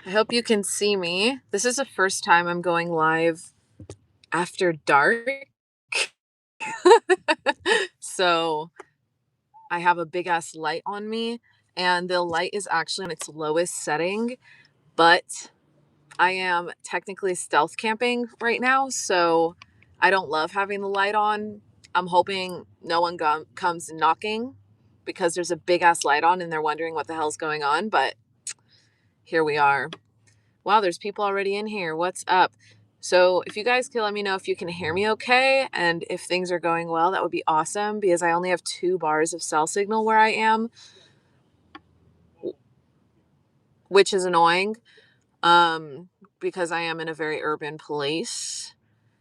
I hope you can see me. This is the first time I'm going live after dark. So I have a big ass light on me, and the light is actually on its lowest setting, but I am technically stealth camping right now. So I don't love having the light on. I'm hoping no one comes knocking because there's a big ass light on and they're wondering what the hell's going on. But here we are. Wow, there's people already in here. What's up? So, if you guys could let me know if you can hear me okay and if things are going well, that would be awesome because I only have 2 bars of cell signal where I am, which is annoying because I am in a very urban place.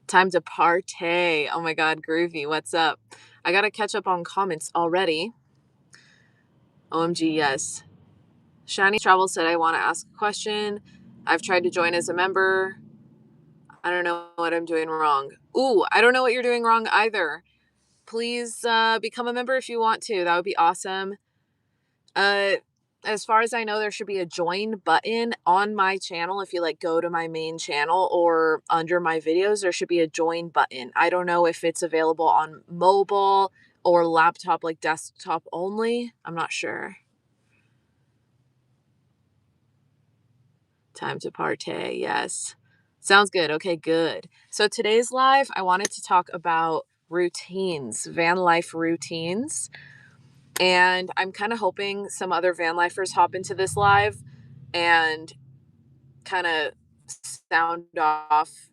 Time to partay. Oh my God, groovy. What's up? I got to catch up on comments already. OMG, yes. Shiny Travel said, I want to ask a question. I've tried to join as a member. I don't know what I'm doing wrong. Ooh, I don't know what you're doing wrong either. Please become a member if you want to. That would be awesome. Uh, as far as I know, there should be a join button on my channel. If you go to my main channel or under my videos, there should be a join button. I don't know if it's available on mobile or laptop, like desktop only. I'm not sure. Time to partay. Yes. Sounds good. Okay, good. So today's live, I wanted to talk about routines, van life routines. And I'm kind of hoping some other van lifers hop into this live and kind of sound off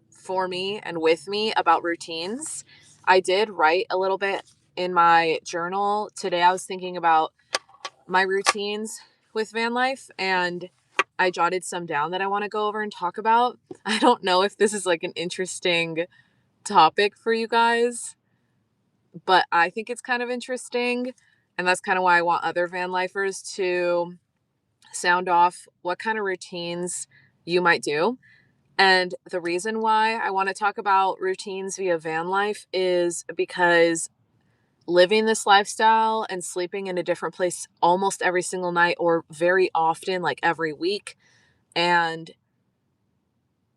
for me and with me about routines. I did write a little bit in my journal today. I was thinking about my routines with van life and I jotted some down that I want to go over and talk about. I don't know if this is like an interesting topic for you guys, but I think it's kind of interesting. And that's kind of why I want other van lifers to sound off what kind of routines you might do. And the reason why I want to talk about routines via van life is because living this lifestyle and sleeping in a different place almost every single night or very often, like every week, and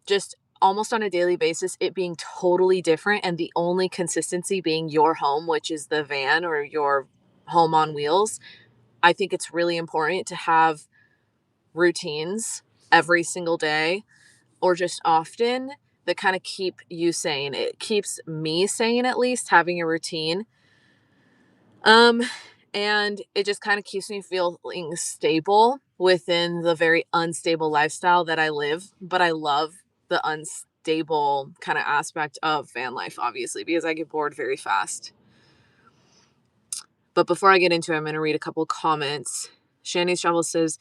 just almost on a daily basis, it being totally different and the only consistency being your home, which is the van or your home on wheels. I think it's really important to have routines every single day or just often that kind of keep you sane. It keeps me sane, at least having a routine. Um, and it just kind of keeps me feeling stable within the very unstable lifestyle that I live. But I love the unstable kind of aspect of van life, obviously, because I get bored very fast. But before I get into it, I'm going to read a couple comments. Shani's Travel says,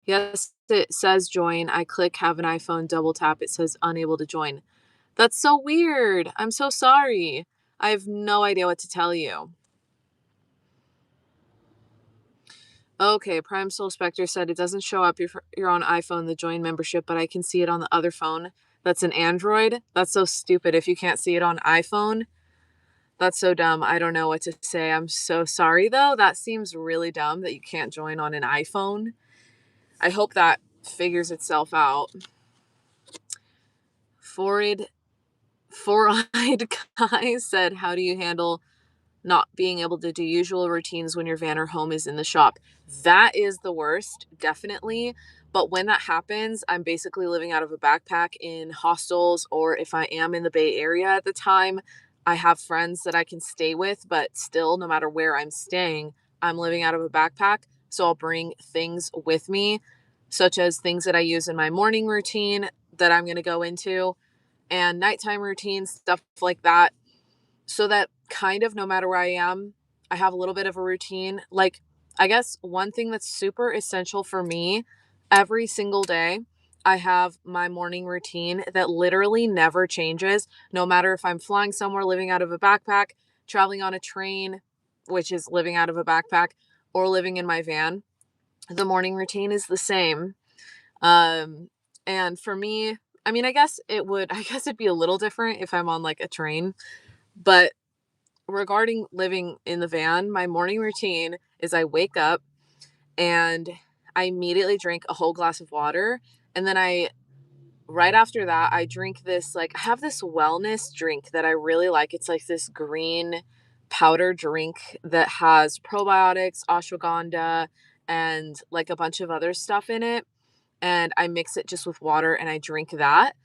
yes, it says join. I click have an iPhone, double tap. It says unable to join. That's so weird. I'm so sorry. I have no idea what to tell you. Okay, Prime Soul Spectre said it doesn't show up you're on iPhone, the join membership, but I can see it on the other phone. That's an Android. That's so stupid. If you can't see it on iPhone, that's so dumb. I don't know what to say. I'm so sorry though. That seems really dumb that you can't join on an iPhone. I hope that figures itself out. Four-eyed guy said, how do you handle not being able to do usual routines when your van or home is in the shop? That is the worst, definitely. But when that happens, I'm basically living out of a backpack in hostels, or if I am in the Bay Area at the time, I have friends that I can stay with, but still, no matter where I'm staying, I'm living out of a backpack. So I'll bring things with me, such as things that I use in my morning routine that I'm going to go into, and nighttime routines, stuff like that, so that kind of no matter where I am, I have a little bit of a routine. Like, I guess one thing that's super essential for me every single day, I have my morning routine that literally never changes, no matter if I'm flying somewhere, living out of a backpack, traveling on a train, which is living out of a backpack, or living in my van. The morning routine is the same. Um, and for me, I mean, I guess it'd be a little different if I'm on like a train, but regarding living in the van, my morning routine is I wake up and I immediately drink a whole glass of water. And then right after that, I drink this, like, I have this wellness drink that I really like. It's like this green powder drink that has probiotics, ashwagandha, and like a bunch of other stuff in it. And I mix it just with water and I drink that.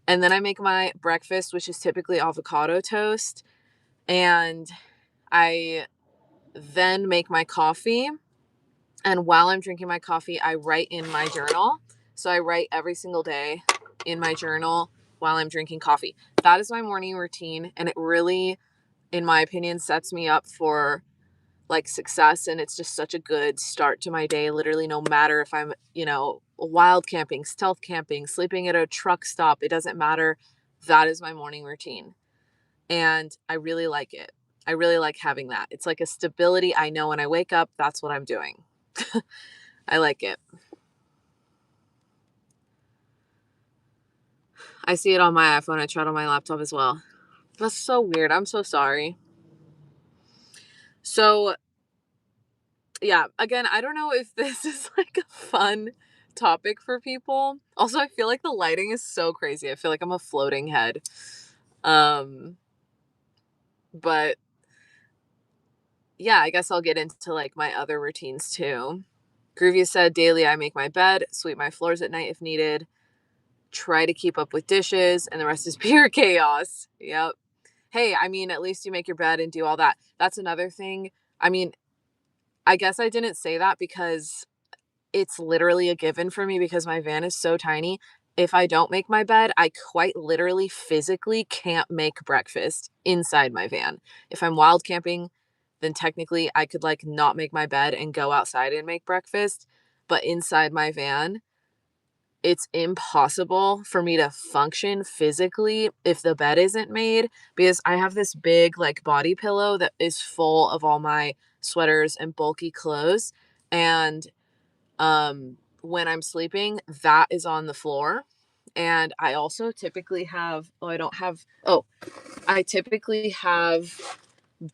And then I make my breakfast, which is typically avocado toast. And I then make my coffee. And while I'm drinking my coffee, I write in my journal. So I write every single day in my journal while I'm drinking coffee. That is my morning routine. And it really, in my opinion, sets me up for like success. And it's just such a good start to my day. Literally, no matter if I'm, wild camping, stealth camping, sleeping at a truck stop, it doesn't matter. That is my morning routine. And I really like it. I really like having that. It's like a stability. I know when I wake up, that's what I'm doing. I like it. I see it on my iPhone. I try it on my laptop as well. That's so weird. I'm so sorry. So, yeah, again, I don't know if this is like a fun topic for people. Also, I feel like the lighting is so crazy. I feel like I'm a floating head. But yeah, I guess I'll get into like my other routines too. Groovy said daily I make my bed, sweep my floors at night if needed, try to keep up with dishes, and the rest is pure chaos. Yep. Hey, I mean, at least you make your bed and do all that. That's another thing. I mean, I guess I didn't say that because it's literally a given for me because my van is so tiny. If I don't make my bed, I quite literally physically can't make breakfast inside my van. If I'm wild camping, then technically I could like not make my bed and go outside and make breakfast. But inside my van, it's impossible for me to function physically if the bed isn't made because I have this big like body pillow that is full of all my sweaters and bulky clothes. And when I'm sleeping, that is on the floor. And I also typically have, I typically have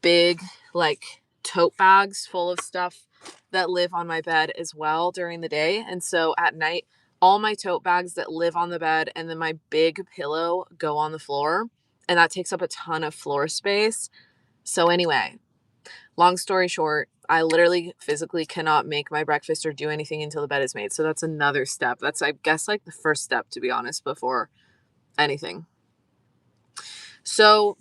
big, like, tote bags full of stuff that live on my bed as well during the day. And so at night, all my tote bags that live on the bed and then my big pillow go on the floor. And that takes up a ton of floor space. So, anyway, long story short, I literally physically cannot make my breakfast or do anything until the bed is made. So that's another step. That's, I guess, like the first step, to be honest, before anything. So,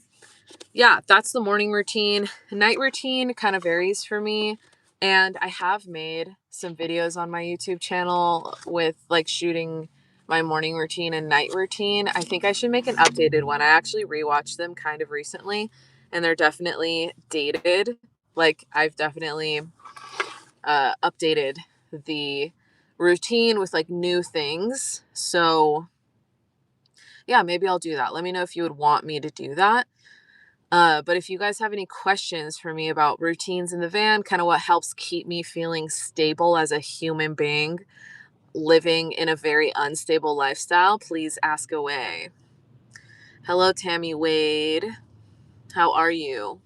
yeah, that's the morning routine. Night routine kind of varies for me. And I have made some videos on my YouTube channel with like shooting my morning routine and night routine. I think I should make an updated one. I actually rewatched them kind of recently and they're definitely dated. Like I've definitely updated the routine with like new things. So yeah, maybe I'll do that. Let me know if you would want me to do that. But if you guys have any questions for me about routines in the van, kind of what helps keep me feeling stable as a human being living in a very unstable lifestyle, please ask away. Hello, Tammy Wade. How are you?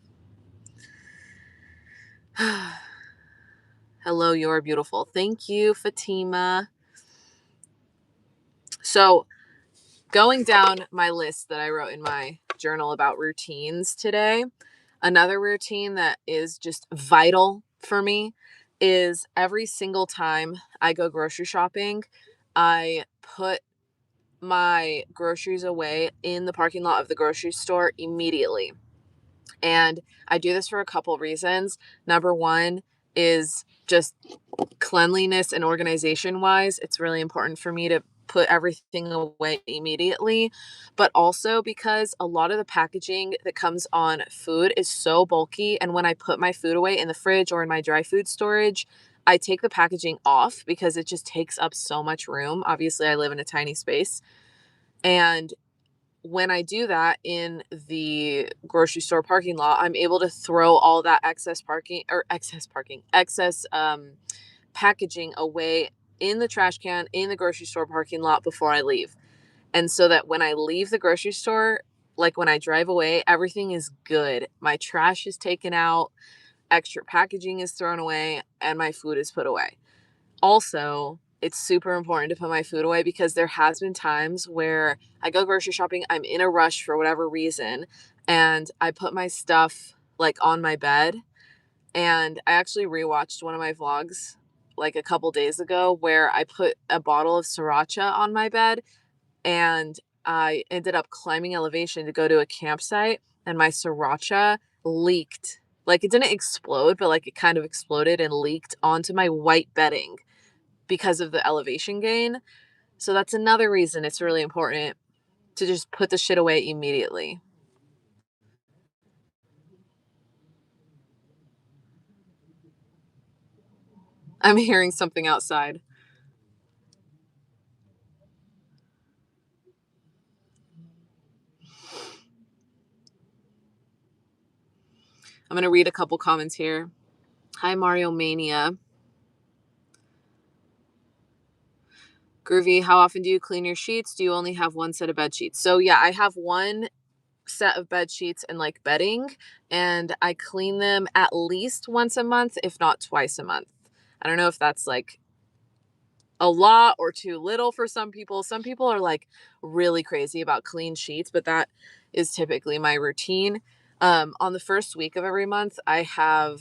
Hello, you're beautiful. Thank you, Fatima. So, going down my list that I wrote in my journal about routines today, another routine that is just vital for me is every single time I go grocery shopping, I put my groceries away in the parking lot of the grocery store immediately. And I do this for a couple reasons. Number one is just cleanliness and organization wise. It's really important for me to put everything away immediately, but also because a lot of the packaging that comes on food is so bulky. And when I put my food away in the fridge or in my dry food storage, I take the packaging off because it just takes up so much room. Obviously, I live in a tiny space. And when I do that in the grocery store parking lot, I'm able to throw all that excess packaging away in the trash can in the grocery store parking lot before I leave. And so that when I leave the grocery store, like when I drive away, everything is good. My trash is taken out, extra packaging is thrown away, and my food is put away. Also, it's super important to put my food away because there has been times where I go grocery shopping, I'm in a rush for whatever reason, and I put my stuff like on my bed. And I actually rewatched one of my vlogs like a couple days ago where I put a bottle of sriracha on my bed, and I ended up climbing elevation to go to a campsite, and my sriracha leaked. Like it didn't explode, but like it kind of exploded and leaked onto my white bedding because of the elevation gain. So that's another reason it's really important to just put the shit away immediately. I'm hearing something outside. I'm going to read a couple comments here. Hi, Mario Mania. Groovy, how often do you clean your sheets? Do you only have one set of bed sheets? So, yeah, I have one set of bed sheets and like bedding, and I clean them at least once a month, if not twice a month. I don't know if that's like a lot or too little for some people. Some people are like really crazy about clean sheets, but that is typically my routine. On the first week of every month, I have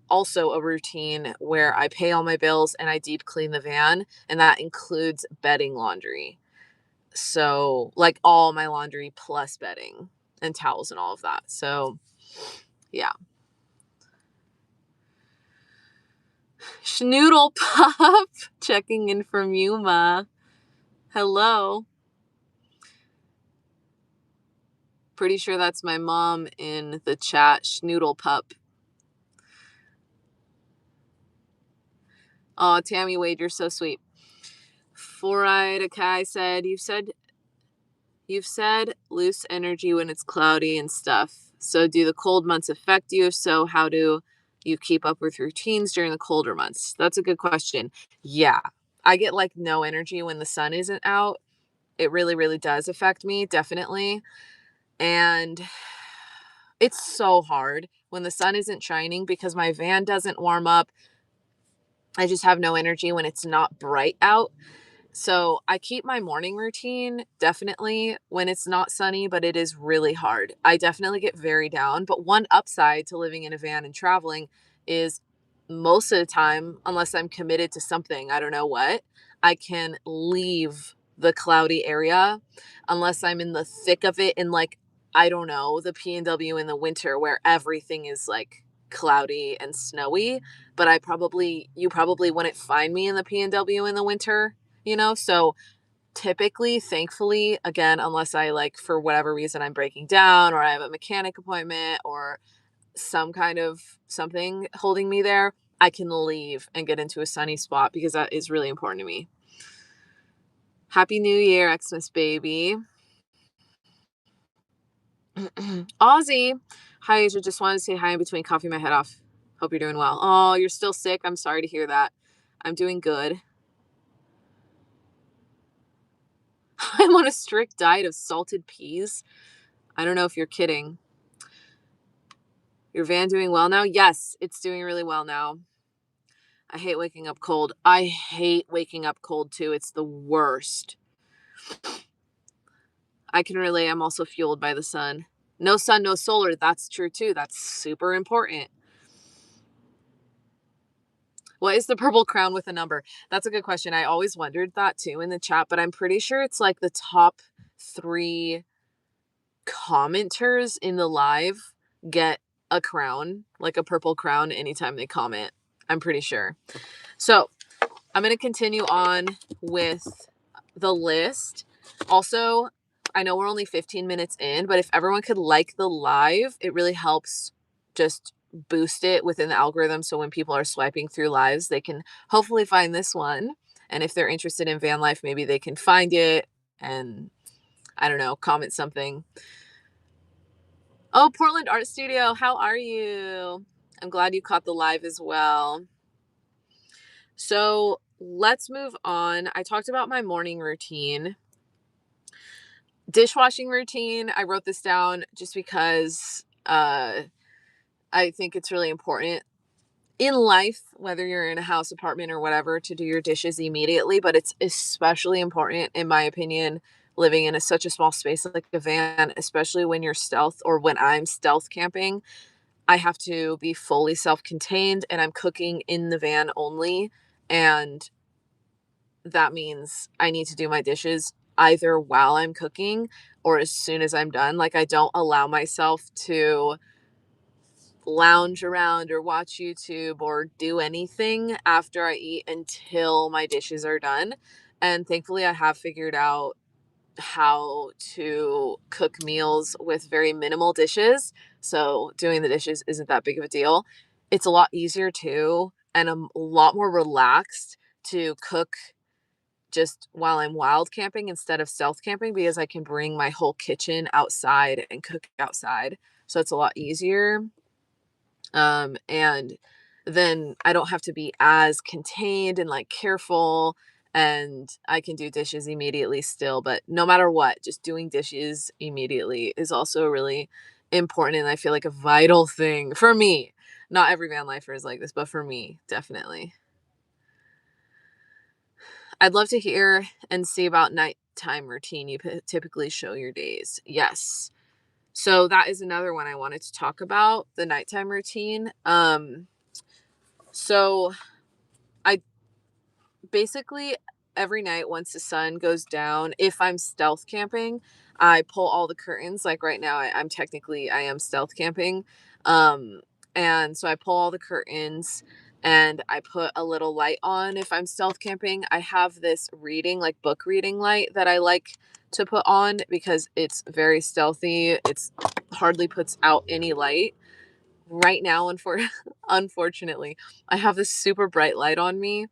also a routine where I pay all my bills and I deep clean the van, and that includes bedding laundry. So, like all my laundry plus bedding and towels and all of that. So, yeah. Schnoodle Pup checking in from Yuma. Hello. Pretty sure that's my mom in the chat. Schnoodle Pup. Oh, Tammy Wade, you're so sweet. Fluoride Akai said, you've said loose energy when it's cloudy and stuff. So do the cold months affect you? If so, how do you keep up with routines during the colder months? That's a good question. Yeah. I get like no energy when the sun isn't out. It really, really does affect me, definitely. And it's so hard when the sun isn't shining because my van doesn't warm up. I just have no energy when it's not bright out. So I keep my morning routine definitely when it's not sunny, but it is really hard. I definitely get very down. But one upside to living in a van and traveling is most of the time, unless I'm committed to something, I don't know what, I can leave the cloudy area unless I'm in the thick of it in like, I don't know, the PNW in the winter where everything is like cloudy and snowy. But you probably wouldn't find me in the PNW in the winter, so typically, thankfully, again, unless I like for whatever reason I'm breaking down or I have a mechanic appointment or some kind of something holding me there, I can leave and get into a sunny spot because that is really important to me. Happy New Year, Xmas baby. Aussie. Hi, Asia. Just wanted to say hi in between coughing my head off. Hope you're doing well. Oh, you're still sick. I'm sorry to hear that. I'm doing good. I'm on a strict diet of salted peas. I don't know if you're kidding. Your van doing well now? Yes, it's doing really well now. I hate waking up cold. I hate waking up cold too. It's the worst. I can relate. I'm also fueled by the sun. No sun, no solar. That's true too. That's super important. What is the purple crown with a number? That's a good question. I always wondered that too in the chat, but I'm pretty sure it's like the top 3 commenters in the live get a crown, like a purple crown anytime they comment. I'm pretty sure. So I'm going to continue on with the list. Also, I know we're only 15 minutes in, but if everyone could like the live, it really helps just boost it within the algorithm. So when people are swiping through lives, they can hopefully find this one. And if they're interested in van life, maybe they can find it and, I don't know, comment something. Oh, Portland Art Studio, how are you? I'm glad you caught the live as well. So let's move on. I talked about my morning routine. Dishwashing routine, I wrote this down just because I think it's really important. in life, whether you're in a house, apartment, or whatever, to do your dishes immediately, but it's especially important, in my opinion, living in such a small space like a van, especially when you're stealth or when I'm stealth camping. I have to be fully self contained and I'm cooking in the van only. And that means I need to do my dishes either while I'm cooking or as soon as I'm done. Like, I don't allow myself to lounge around or watch YouTube or do anything after I eat until my dishes are done. And thankfully, I have figured out how to cook meals with very minimal dishes. So doing the dishes isn't that big of a deal. It's a lot easier too, and I'm a lot more relaxed to cook just while I'm wild camping instead of stealth camping because I can bring my whole kitchen outside and cook outside. So it's a lot easier. And then I don't have to be as contained and like careful, and I can do dishes immediately still. But no matter what, just doing dishes immediately is also really important. And I feel like a vital thing for me. Not every van lifer is like this, but for me, definitely. I'd love to hear and see about nighttime routine you typically show your days. Yes. So that is another one I wanted to talk about, the nighttime routine. So I basically every night once the sun goes down, if I'm stealth camping, I pull all the curtains. Like right now, I am stealth camping, um, and so I pull all the curtains and I put a little light on. If I'm stealth camping, I have this reading, like book reading light that I like to put on because it's very stealthy. It's hardly puts out any light. Right now, unfortunately, I have this super bright light on me.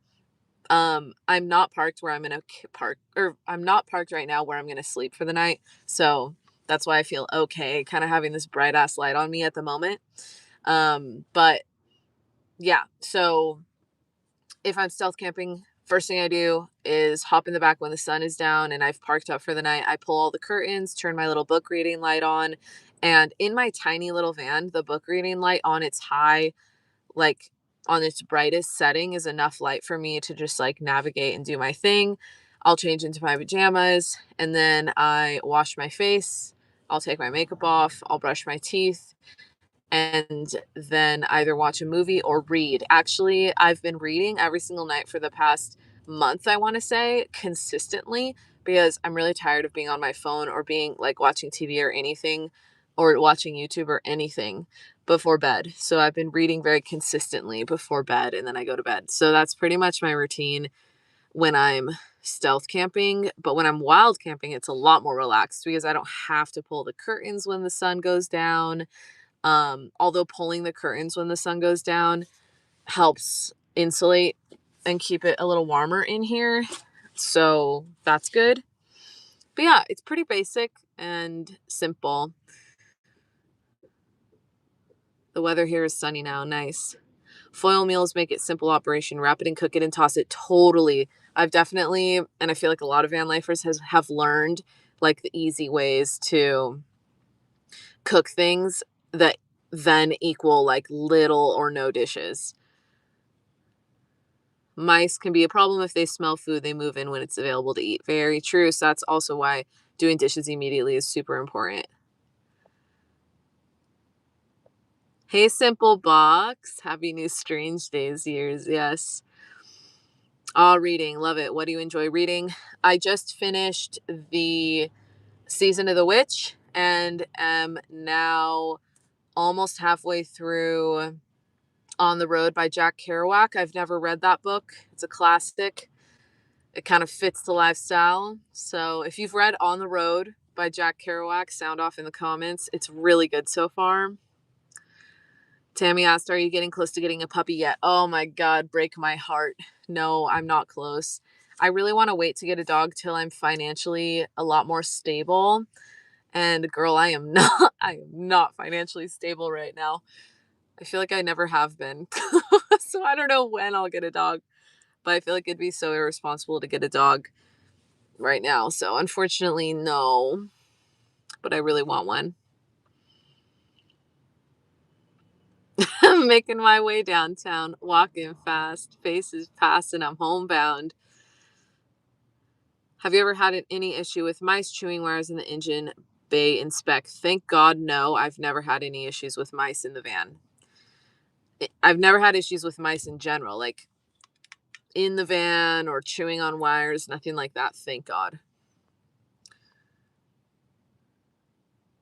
I'm not parked where I'm gonna park, or I'm not parked right now where I'm gonna sleep for the night. So that's why I feel okay kind of having this bright ass light on me at the moment. But yeah, so if I'm stealth camping, first thing I do is hop in the back when the sun is down and I've parked up for the night. I pull all the curtains, turn my little book reading light on, and in my tiny little van, the book reading light on its high, like on its brightest setting, is enough light for me to just like navigate and do my thing. I'll change into my pajamas and then I wash my face. I'll take my makeup off. I'll brush my teeth and then either watch a movie or read. Actually, I've been reading every single night for the past month, I want to say, consistently, because I'm really tired of being on my phone or being like watching TV or anything or watching YouTube or anything before bed. So I've been reading very consistently before bed and then I go to bed. So that's pretty much my routine when I'm stealth camping. But when I'm wild camping, it's a lot more relaxed because I don't have to pull the curtains when the sun goes down. Although pulling the curtains when the sun goes down helps insulate and keep it a little warmer in here. So that's good. But yeah, it's pretty basic and simple. The weather here is sunny now. Nice. Foil meals make it simple operation. Wrap it and cook it and toss it. Totally. I've definitely, and I feel like a lot of van lifers have learned like the easy ways to cook things that then equal like little or no dishes. Mice can be a problem if they smell food, they move in when it's available to eat. Very true. So that's also why doing dishes immediately is super important. Hey, Simple Box. Happy new Strange Days years. Yes. All reading. Love it. What do you enjoy reading? I just finished the Season of the Witch and am now almost halfway through On the Road by Jack Kerouac. I've never read that book. It's a classic. It kind of fits the lifestyle. So if you've read On the Road by Jack Kerouac, sound off in the comments. It's really good so far. Tammy asked, are you getting close to getting a puppy yet? Oh my God, break my heart. No, I'm not close. I really want to wait to get a dog till I'm financially a lot more stable. And girl, I am not I am not financially stable right now. I feel like I never have been. So I don't know when I'll get a dog, but I feel like it'd be so irresponsible to get a dog right now. So unfortunately, no, but I really want one. I'm making my way downtown, walking fast, faces past, and I'm homebound. Have you ever had any issue with mice chewing wires in the engine bay inspect? Thank God, no. I've never had any issues with mice in the van. I've never had issues with mice in general, like in the van or chewing on wires, nothing like that. Thank God.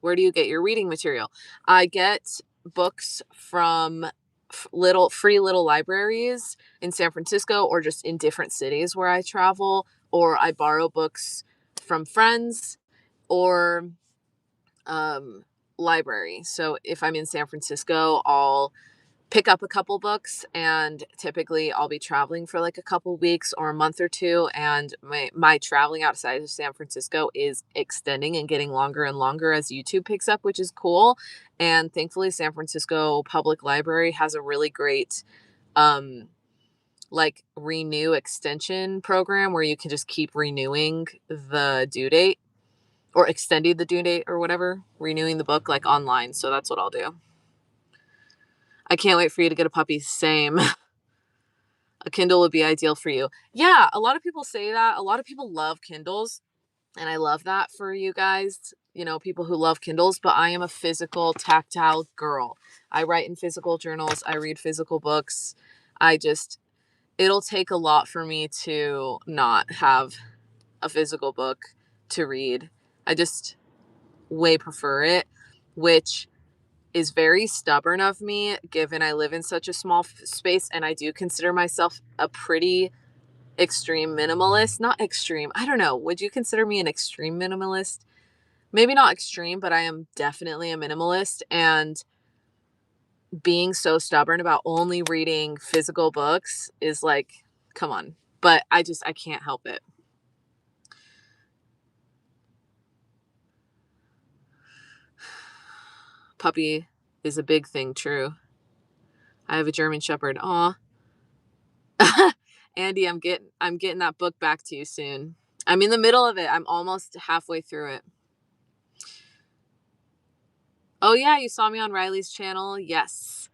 Where do you get your reading material? I get books from little libraries in San Francisco or just in different cities where I travel, or I borrow books from friends or um, library. So if I'm in San Francisco, I'll pick up a couple books, and typically I'll be traveling for like a couple weeks or a month or two, and my traveling outside of San Francisco is extending and getting longer and longer as YouTube picks up, which is cool. And thankfully San Francisco Public Library has a really great um like renew extension program where you can just keep renewing the due date or extending the due date or whatever, renewing the book like online. So that's what I'll do. I can't wait for you to get a puppy. Same. A Kindle would be ideal for you. Yeah, a lot of people say that. A lot of people love Kindles, and I love that for you guys, people who love Kindles, but I am a physical, tactile girl. I write in physical journals, I read physical books. I just, it'll take a lot for me to not have a physical book to read. I just way prefer it, which is very stubborn of me given I live in such a small space and I do consider myself a pretty extreme minimalist. Not extreme. I don't know. Would you consider me an extreme minimalist? Maybe not extreme, but I am definitely a minimalist. And being so stubborn about only reading physical books is like, come on. But I can't help it. Puppy is a big thing, true. I have a German Shepherd. Aw. Andy, I'm getting that book back to you soon. I'm in the middle of it. I'm almost halfway through it. Oh yeah, you saw me on Riley's channel. Yes.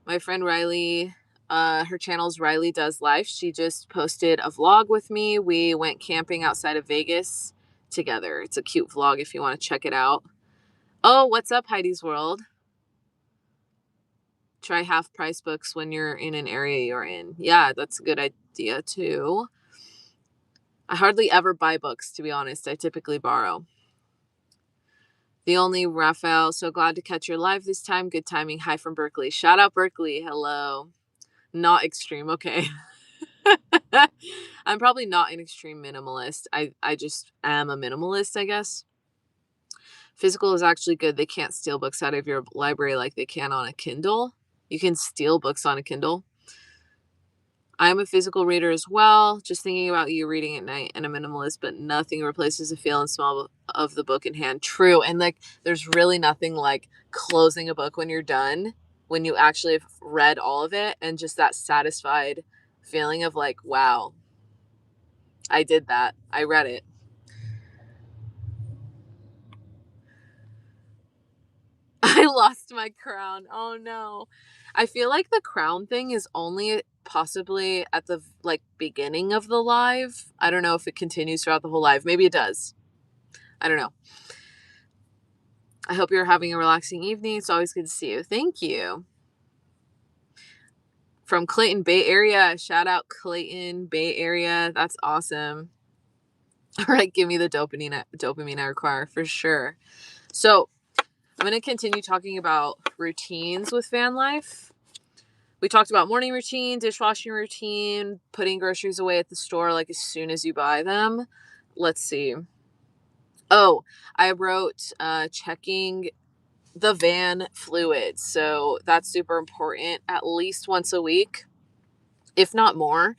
My friend Riley, her channel's Riley Does Life. She just posted a vlog with me. We went camping outside of Vegas together. It's a cute vlog if you want to check it out. Oh, what's up, Heidi's World? Try half price books when you're in an area you're in. Yeah, that's a good idea too. I hardly ever buy books, to be honest. I typically borrow. The only Raphael, so glad to catch your live this time. Good timing. Hi from Berkeley. Shout out Berkeley. Hello. Not extreme. Okay. I'm probably not an extreme minimalist. I just am a minimalist, I guess. Physical is actually good. They can't steal books out of your library like they can on a Kindle. You can steal books on a Kindle. I'm a physical reader as well. Just thinking about you reading at night and a minimalist, but nothing replaces the feel and smell of the book in hand. True. And like, there's really nothing like closing a book when you're done, when you actually have read all of it, and just that satisfied feeling of like, wow, I did that. I read it. I lost my crown. Oh no. I feel like the crown thing is only possibly at the like beginning of the live. I don't know if it continues throughout the whole live. Maybe it does. I don't know. I hope you're having a relaxing evening. It's always good to see you. Thank you. From Clayton, Bay Area. Shout out Clayton, Bay Area. That's awesome. All right, give me the dopamine I require for sure. So I'm going to continue talking about routines with van life. We talked about morning routine, dishwashing routine, putting groceries away at the store like as soon as you buy them. Let's see. Oh, I wrote checking the van fluids. So that's super important at least once a week, if not more.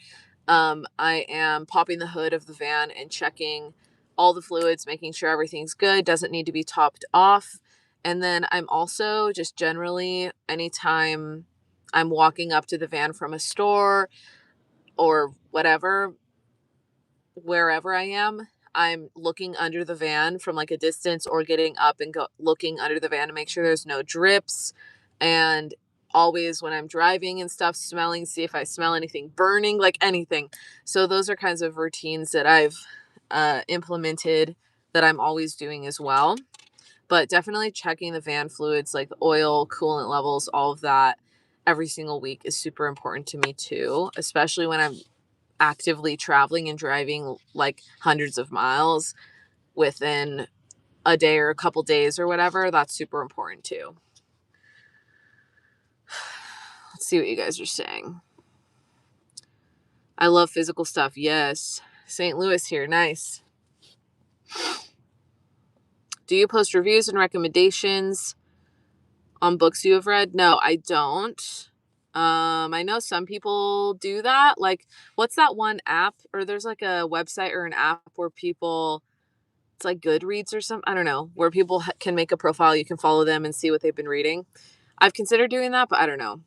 I am popping the hood of the van and checking all the fluids, making sure everything's good, doesn't need to be topped off. And then I'm also just generally, anytime I'm walking up to the van from a store or whatever, wherever I am, I'm looking under the van from like a distance or getting up and looking under the van to make sure there's no drips and always when I'm driving and stuff, smelling, see if I smell anything burning, like anything. So those are kinds of routines that I've implemented that I'm always doing as well. But definitely checking the van fluids, like the oil, coolant levels, all of that every single week is super important to me too, especially when I'm actively traveling and driving like hundreds of miles within a day or a couple days or whatever. That's super important too. Let's see what you guys are saying. I love physical stuff. Yes. St. Louis here. Nice. Do you post reviews and recommendations on books you have read? No, I don't. I know some people do that. Like, what's that one app? Or there's like a website or an app where people, it's like Goodreads or something. I don't know, where people can make a profile. You can follow them and see what they've been reading. I've considered doing that, but I don't know.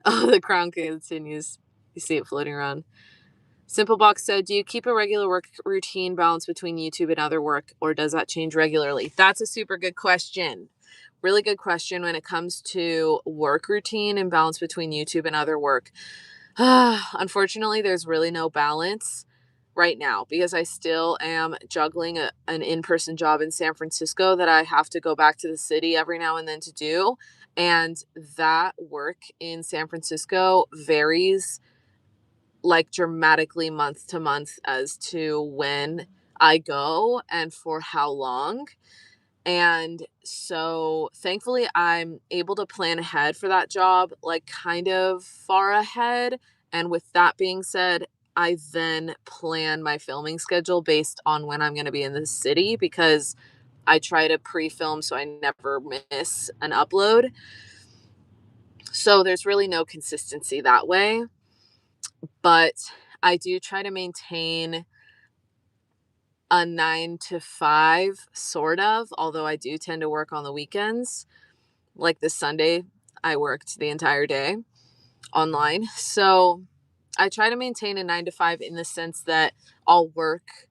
Oh, the crown continues. You see it floating around. Simplebox said, do you keep a regular work routine balance between YouTube and other work, or does that change regularly? That's a super good question. Really good question when it comes to work routine and balance between YouTube and other work. Unfortunately, there's really no balance right now because I still am juggling an in-person job in San Francisco that I have to go back to the city every now and then to do. And that work in San Francisco varies like dramatically month to month as to when I go and for how long. And so thankfully, I'm able to plan ahead for that job, like kind of far ahead. And with that being said, I then plan my filming schedule based on when I'm going to be in the city because I try to pre film so I never miss an upload. So there's really no consistency that way. But I do try to maintain a 9 to 5, sort of, although I do tend to work on the weekends. Like this Sunday, I worked the entire day online. So I try to maintain a 9 to 5 in the sense that I'll work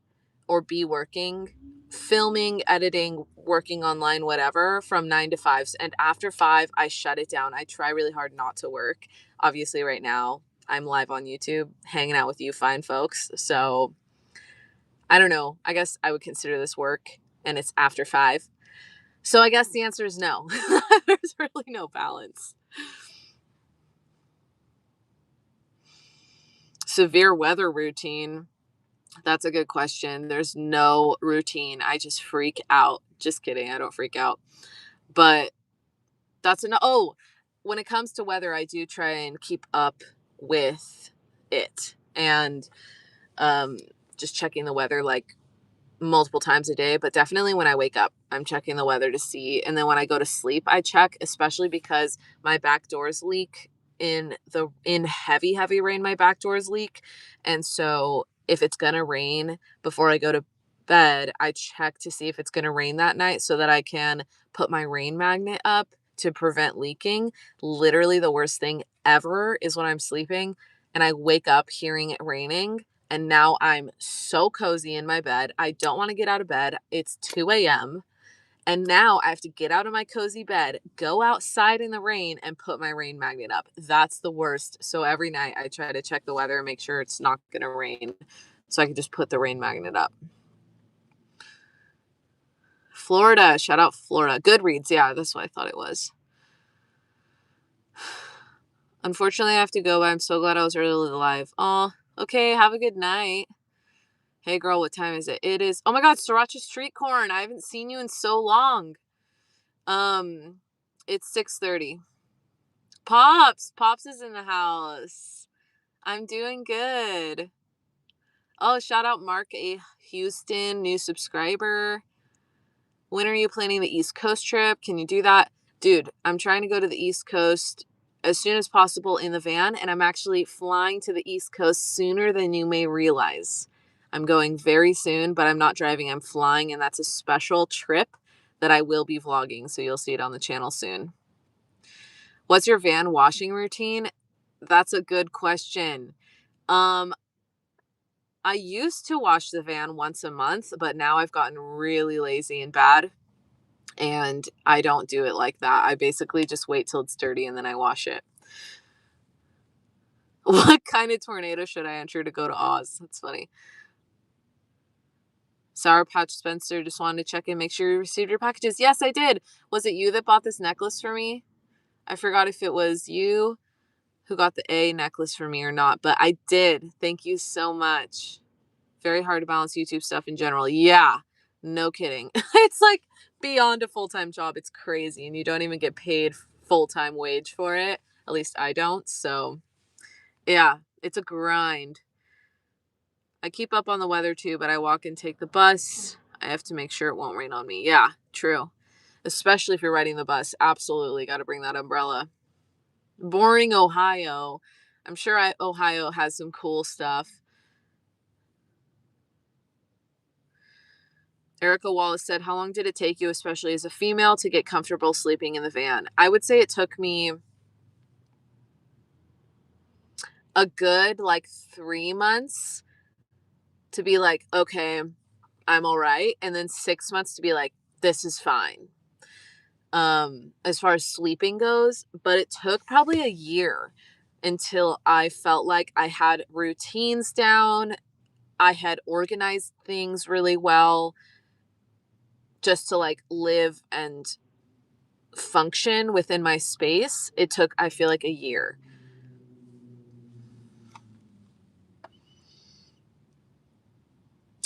or be working, filming, editing, working online, whatever, from 9 to 5. And after 5, I shut it down. I try really hard not to work. Obviously, right now, I'm live on YouTube hanging out with you fine folks. So I don't know. I guess I would consider this work and it's after 5. So I guess the answer is no. There's really no balance. Severe weather routine. That's a good question. There's no routine. I just freak out. Just kidding. I don't freak out. But that's enough. Oh, when it comes to weather, I do try and keep up with it and um, just checking the weather like multiple times a day, but definitely when I wake up, I'm checking the weather to see. And then when I go to sleep, I check, especially because my back doors leak in heavy rain, my back doors leak. And so if it's going to rain before I go to bed, I check to see if it's going to rain that night so that I can put my rain magnet up to prevent leaking. Literally the worst thing ever is when I'm sleeping and I wake up hearing it raining. And now I'm so cozy in my bed. I don't want to get out of bed. It's 2 a.m. And now I have to get out of my cozy bed, go outside in the rain, and put my rain magnet up. That's the worst. So every night I try to check the weather and make sure it's not going to rain so I can just put the rain magnet up. Florida. Shout out Florida. Goodreads. Yeah, that's what I thought it was. Unfortunately, I have to go, but I'm so glad I was early live. Oh, okay. Have a good night. Hey girl, what time is it? It is, oh my God, Sriracha Street Corn. I haven't seen you in so long. It's 6:30. Pops is in the house. I'm doing good. Oh, shout out Mark A. Houston, new subscriber. When are you planning the East Coast trip? Can you do that? Dude, I'm trying to go to the East Coast as soon as possible in the van, and I'm actually flying to the East Coast sooner than you may realize. I'm going very soon, but I'm not driving, I'm flying, and that's a special trip that I will be vlogging, so you'll see it on the channel soon. What's your van washing routine? That's a good question. I used to wash the van once a month, but now I've gotten really lazy and bad. And I don't do it like that. I basically just wait till it's dirty and then I wash it. What kind of tornado should I enter to go to Oz? That's funny. Sour Patch Spencer just wanted to check in, make sure you received your packages. Yes, I did. Was it you that bought this necklace for me? I forgot if it was you who got the A necklace for me or not, but I did. Thank you so much. Very hard to balance YouTube stuff in general. Yeah, no kidding. It's like beyond a full-time job. It's crazy. And you don't even get paid full-time wage for it. At least I don't. So, yeah, it's a grind. I keep up on the weather too, but I walk and take the bus. I have to make sure it won't rain on me. Yeah, true. Especially if you're riding the bus. Absolutely got to bring that umbrella. Boring Ohio. I'm sure Ohio has some cool stuff. Erica Wallace said, how long did it take you, especially as a female, to get comfortable sleeping in the van? I would say it took me a good 3 months to be like, okay, I'm all right. And then 6 months to be like, this is fine. As far as sleeping goes, but it took probably a year until I felt like I had routines down. I had organized things really well just to live and function within my space. It took, I feel like, a year.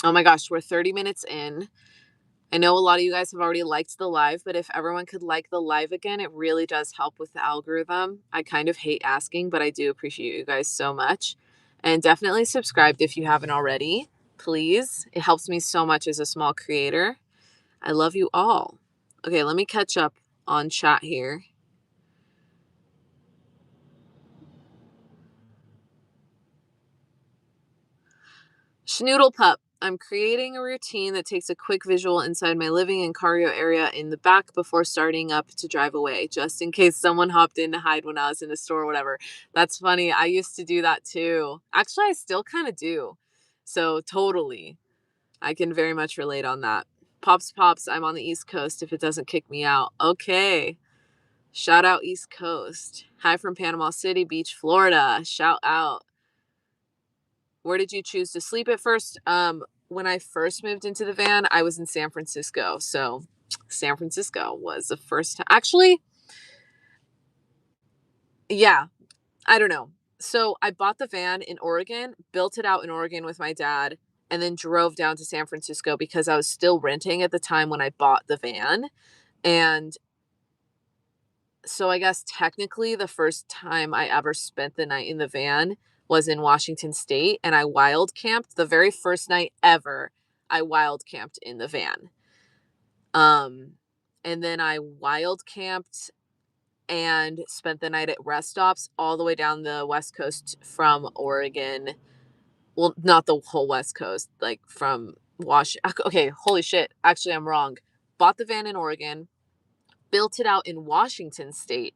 Oh my gosh, we're 30 minutes in. I know a lot of you guys have already liked the live, but if everyone could like the live again, it really does help with the algorithm. I kind of hate asking, but I do appreciate you guys so much. And definitely subscribed if you haven't already. Please. It helps me so much as a small creator. I love you all. Okay, let me catch up on chat here. Schnoodle Pup. I'm creating a routine that takes a quick visual inside my living and cargo area in the back before starting up to drive away, just in case someone hopped in to hide when I was in the store or whatever. That's funny. I used to do that too. Actually, I still kind of do. So, totally. I can very much relate on that. Pops, I'm on the East Coast if it doesn't kick me out. Okay. Shout out East Coast. Hi from Panama City Beach, Florida. Shout out. Where did you choose to sleep at first? When I first moved into the van, I was in San Francisco. So San Francisco was the first time. Actually, yeah, I don't know. So I bought the van in Oregon, built it out in Oregon with my dad, and then drove down to San Francisco because I was still renting at the time when I bought the van. And so I guess technically the first time I ever spent the night in the van was in Washington State, and I wild camped the very first night ever. I wild camped in the van. Um and then I wild camped and spent the night at rest stops all the way down the West Coast from Oregon. Well, not the whole West Coast, like from Okay, holy shit. Actually, I'm wrong. Bought the van in Oregon, built it out in Washington State,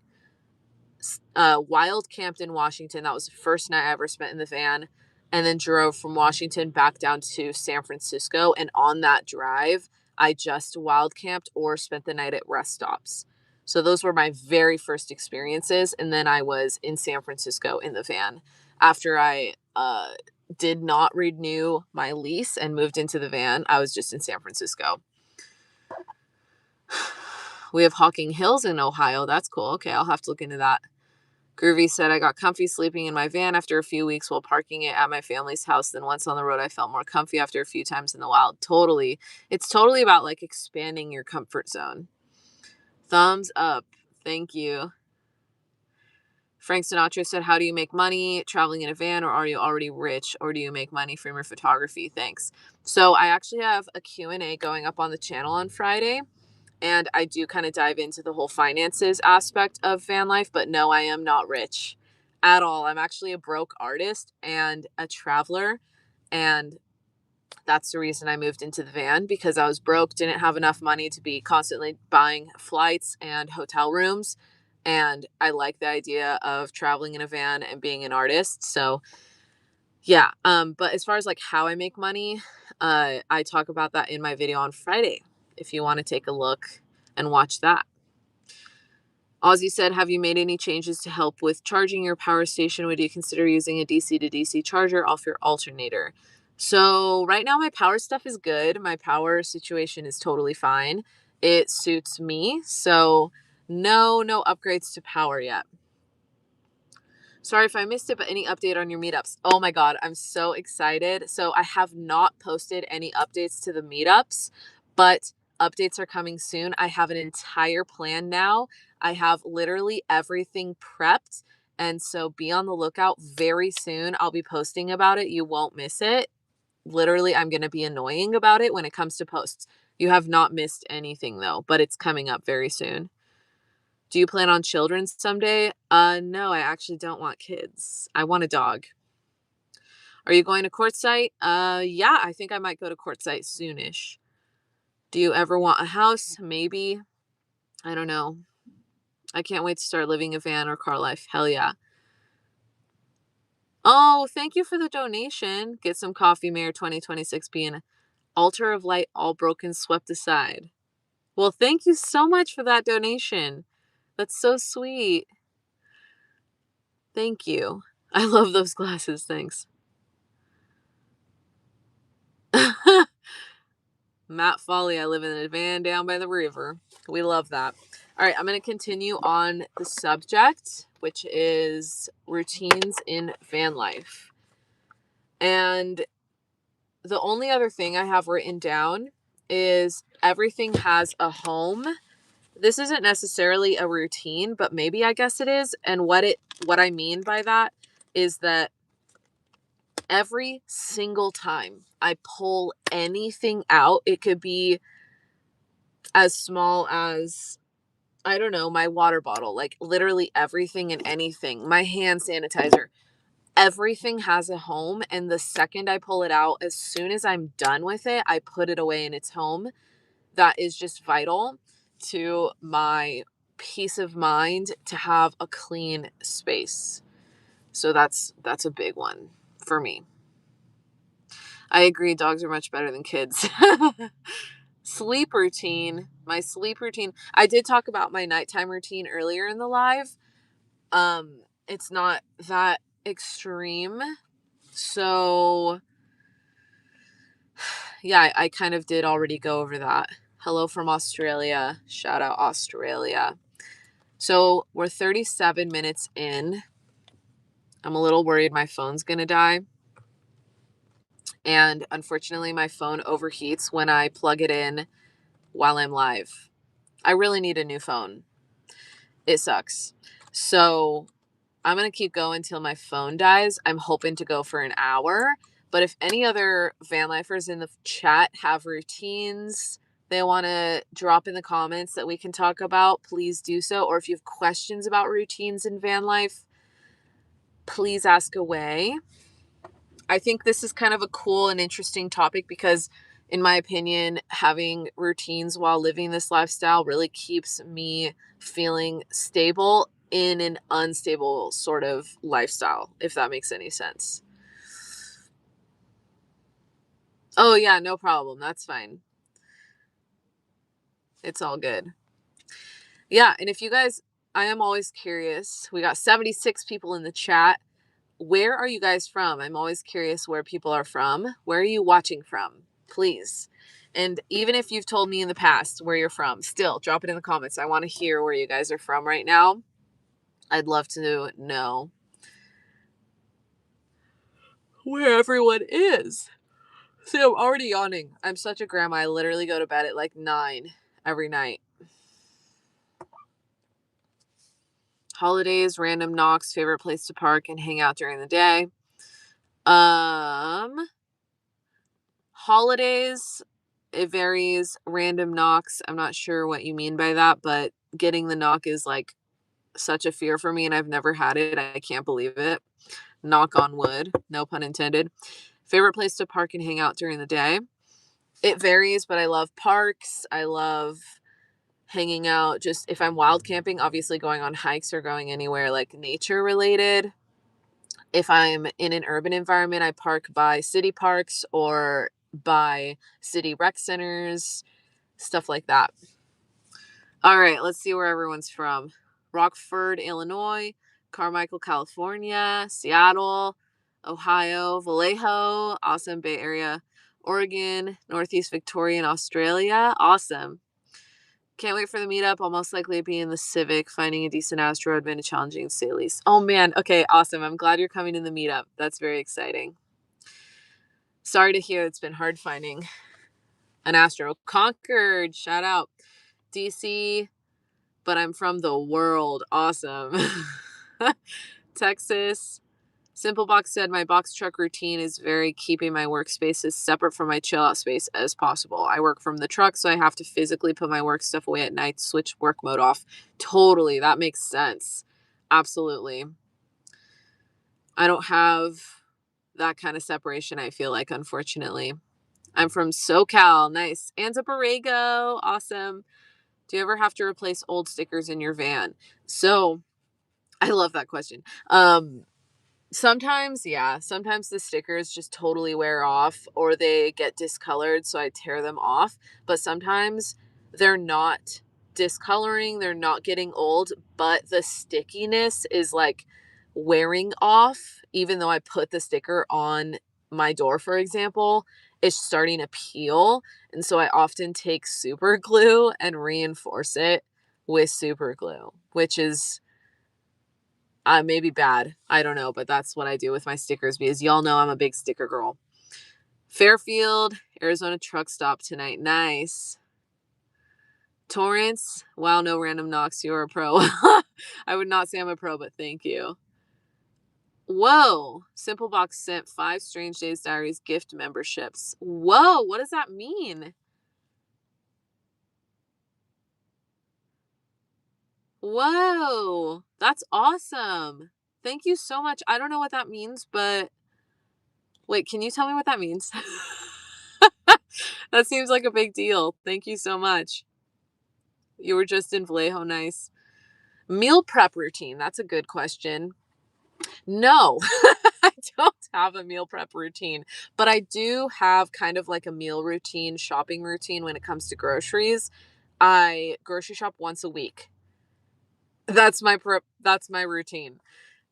wild camped in Washington. That was the first night I ever spent in the van. And then drove from Washington back down to San Francisco. And on that drive, I just wild camped or spent the night at rest stops. So those were my very first experiences. And then I was in San Francisco in the van after I did not renew my lease and moved into the van. I was just in San Francisco. We have Hocking Hills in Ohio. That's cool. Okay, I'll have to look into that. Groovy said, I got comfy sleeping in my van after a few weeks while parking it at my family's house. Then once on the road, I felt more comfy after a few times in the wild. Totally. It's totally about expanding your comfort zone. Thumbs up. Thank you. Frank Sinatra said, how do you make money traveling in a van, or are you already rich, or do you make money from your photography? Thanks. So I actually have a Q&A going up on the channel on Friday. And I do kind of dive into the whole finances aspect of van life, but no, I am not rich at all. I'm actually a broke artist and a traveler. And that's the reason I moved into the van, because I was broke, didn't have enough money to be constantly buying flights and hotel rooms. And I like the idea of traveling in a van and being an artist. So yeah. But as far as how I make money, I talk about that in my video on Friday if you want to take a look. and watch that. Ozzy said, have you made any changes to help with charging your power station? Would you consider using a DC to DC charger off your alternator? So right now my power stuff is good. My power situation is totally fine. It suits me. So no upgrades to power yet. Sorry if I missed it, but any update on your meetups? Oh my God, I'm so excited. So I have not posted any updates to the meetups, but updates are coming soon. I have an entire plan now. I have literally everything prepped. And so be on the lookout very soon. I'll be posting about it. You won't miss it. Literally, I'm going to be annoying about it when it comes to posts. You have not missed anything though, but it's coming up very soon. Do you plan on children someday? No, I actually don't want kids. I want a dog. Are you going to Quartzsite? Yeah, I think I might go to Quartzsite soonish. Do you ever want a house? Maybe. I don't know. I can't wait to start living a van or car life. Hell yeah. Oh, thank you for the donation. Get some coffee, Mayor 2026 being altar of light all broken, swept aside. Well, thank you so much for that donation. That's so sweet. Thank you. I love those glasses. Thanks. Matt Folly, I live in a van down by the river. We love that. All right, I'm going to continue on the subject, which is routines in van life. And the only other thing I have written down is everything has a home. This isn't necessarily a routine, but maybe I guess it is. And what I mean by that is that every single time I pull anything out, it could be as small as, I don't know, my water bottle, like literally everything and anything, my hand sanitizer, everything has a home. And the second I pull it out, as soon as I'm done with it, I put it away in its home. That is just vital to my peace of mind to have a clean space. So that's a big one for me. I agree, dogs are much better than kids. Sleep routine. My sleep routine. I did talk about my nighttime routine earlier in the live. It's not that extreme. So yeah, I kind of did already go over that. Hello from Australia. Shout out Australia. So we're 37 minutes in. I'm a little worried my phone's gonna die. And unfortunately, my phone overheats when I plug it in while I'm live. I really need a new phone. It sucks. So I'm going to keep going till my phone dies. I'm hoping to go for an hour. But if any other van lifers in the chat have routines they want to drop in the comments that we can talk about, please do so. Or if you have questions about routines in van life, please ask away. I think this is kind of a cool and interesting topic because, in my opinion, having routines while living this lifestyle really keeps me feeling stable in an unstable sort of lifestyle, if that makes any sense. Oh, yeah, no problem. That's fine. It's all good. Yeah, and if you guys, I am always curious. We got 76 people in the chat. Where are you guys from? I'm always curious where people are from. Where are you watching from? Please. And even if you've told me in the past where you're from, still drop it in the comments. I want to hear where you guys are from right now. I'd love to know where everyone is. See, I'm already yawning. I'm such a grandma. I literally go to bed at like 9 every night. Holidays, random knocks, favorite place to park and hang out during the day. Holidays, it varies. Random knocks, I'm not sure what you mean by that, but getting the knock is like such a fear for me and I've never had it. I can't believe it. Knock on wood, no pun intended. Favorite place to park and hang out during the day. It varies, but I love parks. I love hanging out. Just if I'm wild camping, obviously going on hikes or going anywhere like nature related. If I'm in an urban environment, I park by city parks or by city rec centers, stuff like that. All right, let's see where everyone's from. Rockford, Illinois, Carmichael, California, Seattle, Ohio, Vallejo, awesome Bay Area, Oregon, Northeast Victoria, and Australia. Awesome. Can't wait for the meetup. I'll most likely be in the Civic, finding a decent asteroid, been a challenging to say least. Oh man, okay, awesome. I'm glad you're coming to the meetup. That's very exciting. Sorry to hear it's been hard finding an astro. Concord, shout out. DC, but I'm from the world. Awesome. Texas. Simple Box said my box truck routine is very keeping my workspaces separate from my chill out space as possible. I work from the truck, so I have to physically put my work stuff away at night, switch work mode off. Totally. That makes sense. Absolutely. I don't have that kind of separation, I feel like, unfortunately. I'm from SoCal. Nice. Anza Borrego. Awesome. Do you ever have to replace old stickers in your van? So I love that question. Sometimes, yeah, sometimes the stickers just totally wear off or they get discolored, so I tear them off. But sometimes they're not discoloring, they're not getting old, but the stickiness is like wearing off, even though I put the sticker on my door, for example, it's starting to peel. And so I often take super glue and reinforce it with super glue, which is maybe bad. I don't know, but that's what I do with my stickers because y'all know I'm a big sticker girl. Fairfield, Arizona truck stop tonight. Nice. Torrance, wow, no random knocks. You're a pro. I would not say I'm a pro, but thank you. Whoa. Simple Box sent 5 Strange Days Diaries gift memberships. Whoa, what does that mean? Whoa, that's awesome. Thank you so much. I don't know what that means, but wait, can you tell me what that means? That seems like a big deal. Thank you so much. You were just in Vallejo. Nice. Meal prep routine. That's a good question. No, I don't have a meal prep routine, but I do have kind of like a meal routine, shopping routine when it comes to groceries. I grocery shop once a week. That's my routine.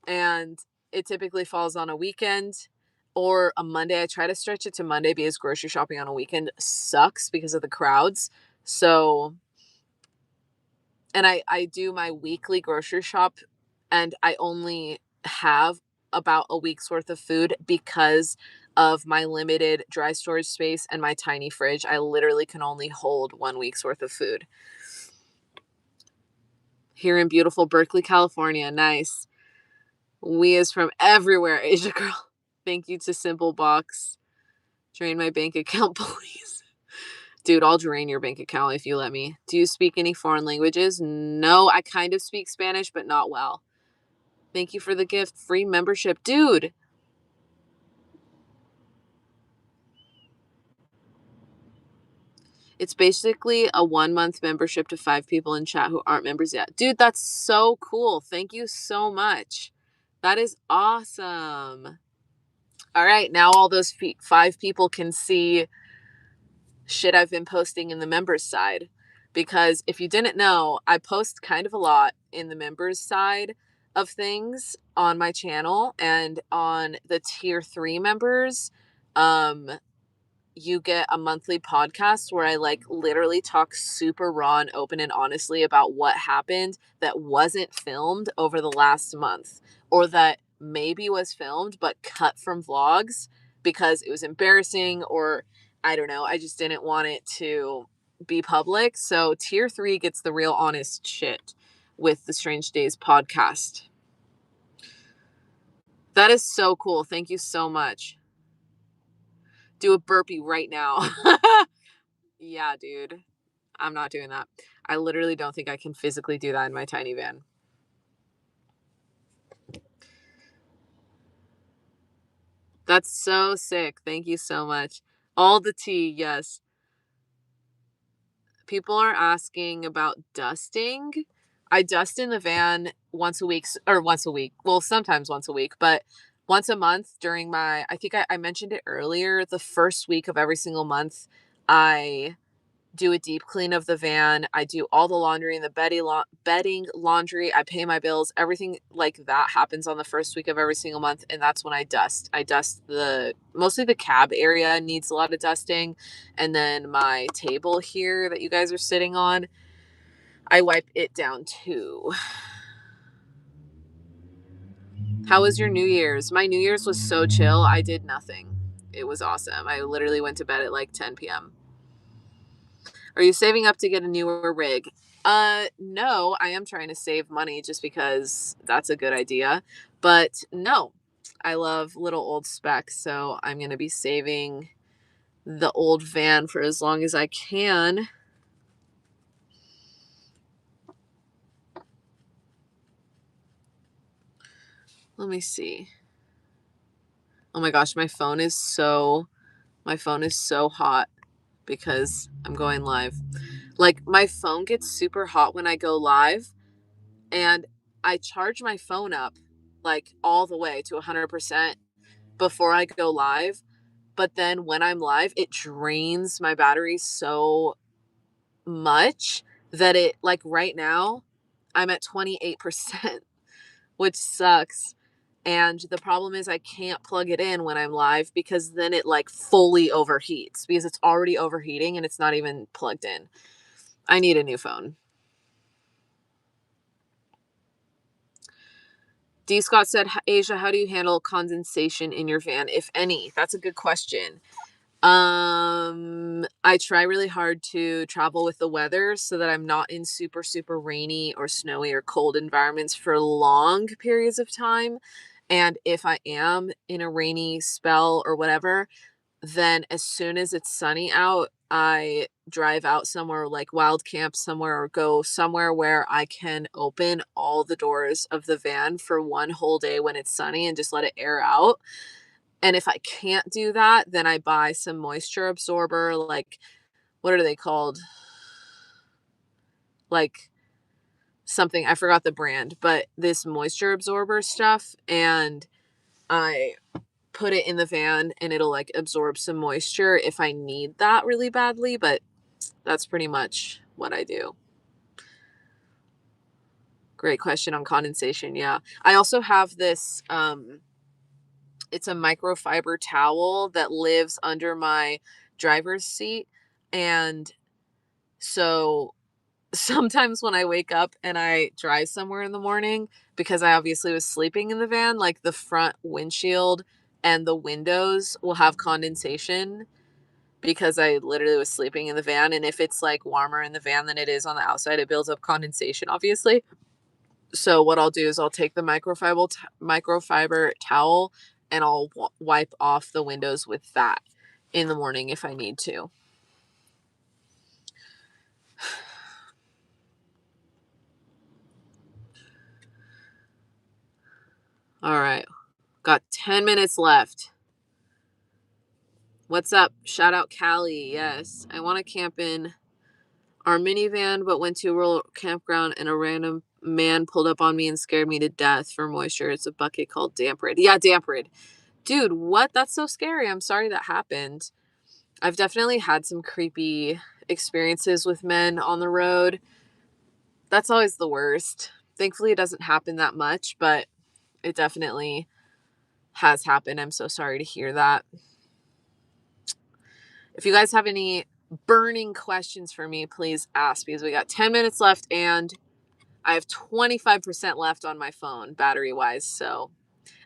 And it typically falls on a weekend or a Monday. I try to stretch it to Monday because grocery shopping on a weekend sucks because of the crowds. So, and I do my weekly grocery shop and I only have about a week's worth of food because of my limited dry storage space and my tiny fridge. I literally can only hold 1 week's worth of food. Here in beautiful Berkeley, California. Nice. We is from everywhere, Asia girl. Thank you to Simple Box. Drain my bank account, please. Dude, I'll drain your bank account if you let me. Do you speak any foreign languages? No, I kind of speak Spanish, but not well. Thank you for the gift. Free membership. Dude. It's basically a 1 month membership to 5 people in chat who aren't members yet. Dude, that's so cool. Thank you so much. That is awesome. All right, now all those 5 people can see shit I've been posting in the members side. Because if you didn't know, I post kind of a lot in the members side of things on my channel and on the tier 3 members. You get a monthly podcast where I like literally talk super raw and open and honestly about what happened that wasn't filmed over the last month or that maybe was filmed but cut from vlogs because it was embarrassing or I don't know. I just didn't want it to be public. So tier 3 gets the real honest shit with the Strange Days podcast. That is so cool. Thank you so much. Do a burpee right now. Yeah, dude. I'm not doing that. I literally don't think I can physically do that in my tiny van. That's so sick. Thank you so much. All the tea, yes. People are asking about dusting. I dust in the van once a week, or once a week. Well, sometimes once a week, but once a month during I think I mentioned it earlier, the first week of every single month, I do a deep clean of the van. I do all the laundry and the bedding, laundry. I pay my bills. Everything like that happens on the first week of every single month. And that's when I dust. I dust mostly the cab area needs a lot of dusting. And then my table here that you guys are sitting on, I wipe it down too. How was your New Year's? My New Year's was so chill. I did nothing. It was awesome. I literally went to bed at like 10 p.m. Are you saving up to get a newer rig? No, I am trying to save money just because that's a good idea. But no, I love little old specs, so I'm going to be saving the old van for as long as I can. Let me see. Oh my gosh, my phone is so hot because I'm going live. Like my phone gets super hot when I go live, and I charge my phone up like all the way to 100% before I go live. But then when I'm live, it drains my battery so much that it, like right now, I'm at 28%, which sucks. And the problem is I can't plug it in when I'm live because then it like fully overheats because it's already overheating and it's not even plugged in. I need a new phone. D. Scott said, Asia, how do you handle condensation in your van, if any? That's a good question. I try really hard to travel with the weather so that I'm not in super, super rainy or snowy or cold environments for long periods of time. And if I am in a rainy spell or whatever, then as soon as it's sunny out, I drive out somewhere like wild camp somewhere or go somewhere where I can open all the doors of the van for one whole day when it's sunny and just let it air out. And if I can't do that, then I buy some moisture absorber, like what are they called? Like something, I forgot the brand, but this moisture absorber stuff, and I put it in the van and it'll like absorb some moisture if I need that really badly, but that's pretty much what I do. Great question on condensation. Yeah. I also have this it's a microfiber towel that lives under my driver's seat, and so sometimes when I wake up and I drive somewhere in the morning, because I obviously was sleeping in the van, like the front windshield and the windows will have condensation because I literally was sleeping in the van. And if it's like warmer in the van than it is on the outside, it builds up condensation, obviously. So what I'll do is I'll take the microfiber towel and I'll wipe off the windows with that in the morning if I need to. All right. Got 10 minutes left. What's up? Shout out Callie. Yes. I want to camp in our minivan, but went to a rural campground and a random man pulled up on me and scared me to death for moisture. It's a bucket called Damp Rid. Yeah, Damp Rid. Dude, what? That's so scary. I'm sorry that happened. I've definitely had some creepy experiences with men on the road. That's always the worst. Thankfully, it doesn't happen that much, but it definitely has happened. I'm so sorry to hear that. If you guys have any burning questions for me, please ask because we got 10 minutes left and I have 25% left on my phone battery wise. So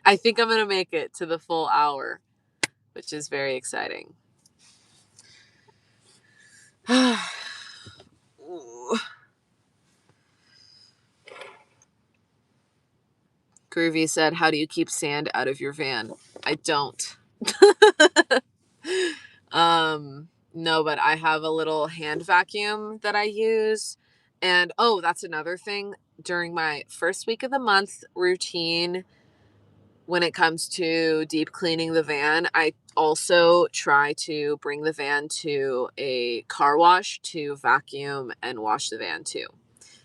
I think I'm going to make it to the full hour, which is very exciting. Groovy said, how do you keep sand out of your van? I don't. No, but I have a little hand vacuum that I use. And oh, that's another thing. During my first week of the month routine, when it comes to deep cleaning the van, I also try to bring the van to a car wash to vacuum and wash the van too.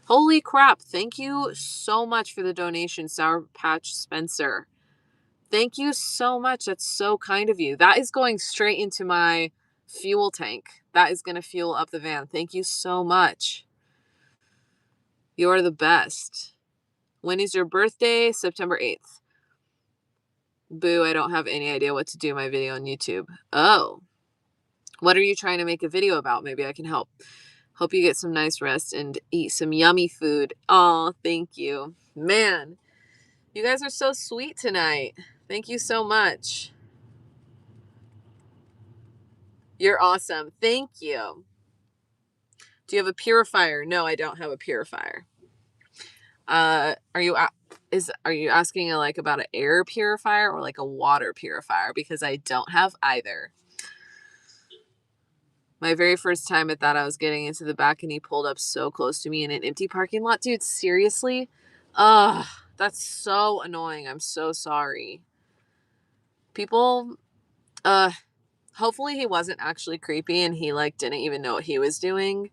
Holy crap. Thank you so much for the donation, Sour Patch Spencer. Thank you so much. That's so kind of you. That is going straight into my fuel tank. That is going to fuel up the van. Thank you so much. You are the best. When is your birthday? September 8th. Boo, I don't have any idea what to do my video on YouTube. Oh. What are you trying to make a video about? Maybe I can help. Hope you get some nice rest and eat some yummy food. Oh, thank you. Man, you guys are so sweet tonight. Thank you so much. You're awesome. Thank you. Do you have a purifier? No, I don't have a purifier. Are you asking like about an air purifier or like a water purifier? Because I don't have either. My very first time at that, I was getting into the back and he pulled up so close to me in an empty parking lot. Dude, seriously? Ugh, that's so annoying. I'm so sorry. People, hopefully he wasn't actually creepy and he like didn't even know what he was doing,